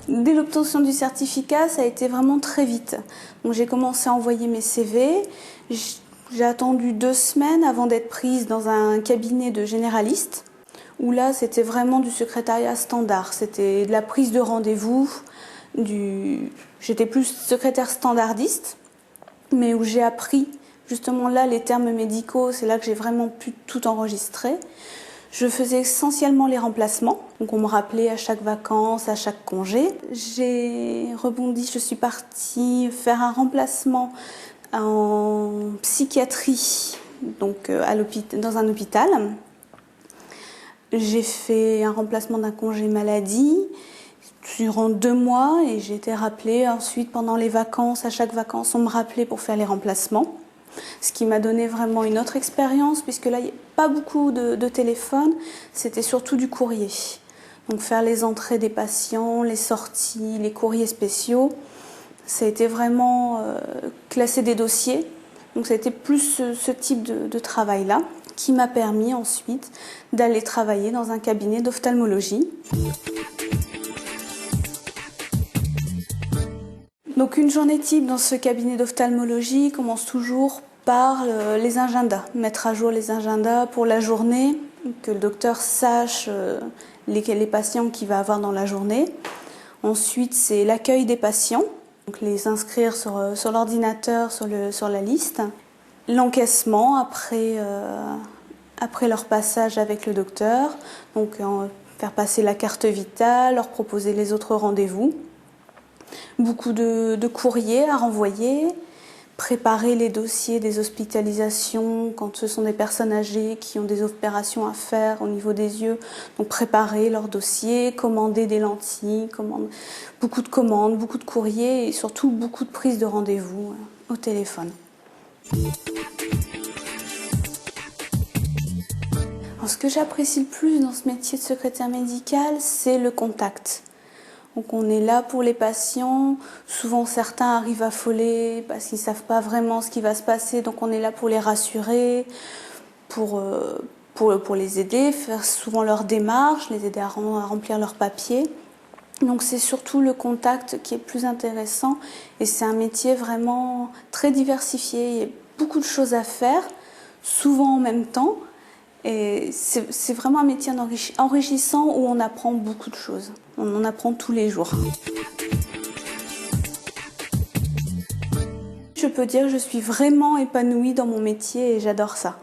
Dès l'obtention du certificat, ça a été vraiment très vite. Donc j'ai commencé à envoyer mes CV. J'ai attendu 2 semaines avant d'être prise dans un cabinet de généraliste, où là c'était vraiment du secrétariat standard. C'était de la prise de rendez-vous, j'étais plus secrétaire standardiste, mais où j'ai appris justement là les termes médicaux, c'est là que j'ai vraiment pu tout enregistrer. Je faisais essentiellement les remplacements, donc on me rappelait à chaque vacances, à chaque congé. J'ai rebondi, je suis partie faire un remplacement en psychiatrie, donc dans un hôpital. J'ai fait un remplacement d'un congé maladie durant 2 mois et j'ai été rappelée ensuite pendant les vacances. À chaque vacances, on me rappelait pour faire les remplacements. Ce qui m'a donné vraiment une autre expérience, puisque là, il n'y a pas beaucoup de téléphone, c'était surtout du courrier. Donc faire les entrées des patients, les sorties, les courriers spéciaux, ça a été vraiment classer des dossiers. Donc ça a été plus ce type de travail-là qui m'a permis ensuite d'aller travailler dans un cabinet d'ophtalmologie. Donc une journée type dans ce cabinet d'ophtalmologie commence toujours par les agendas, mettre à jour les agendas pour la journée, que le docteur sache les patients qu'il va avoir dans la journée. Ensuite, c'est l'accueil des patients, donc les inscrire sur l'ordinateur, sur la liste. L'encaissement après leur passage avec le docteur, donc faire passer la carte vitale, leur proposer les autres rendez-vous. Beaucoup de courriers à renvoyer, préparer les dossiers des hospitalisations quand ce sont des personnes âgées qui ont des opérations à faire au niveau des yeux. Donc préparer leurs dossiers, commander des lentilles, beaucoup de commandes, beaucoup de courriers et surtout beaucoup de prises de rendez-vous au téléphone. Alors, ce que j'apprécie le plus dans ce métier de secrétaire médical, c'est le contact. Donc on est là pour les patients, souvent certains arrivent affolés parce qu'ils ne savent pas vraiment ce qui va se passer, donc on est là pour les rassurer, pour les aider, faire souvent leurs démarches, les aider à remplir leurs papiers. Donc c'est surtout le contact qui est plus intéressant et c'est un métier vraiment très diversifié, il y a beaucoup de choses à faire, souvent en même temps. Et c'est vraiment un métier enrichissant où on apprend beaucoup de choses. On en apprend tous les jours. Je peux dire que je suis vraiment épanouie dans mon métier et j'adore ça.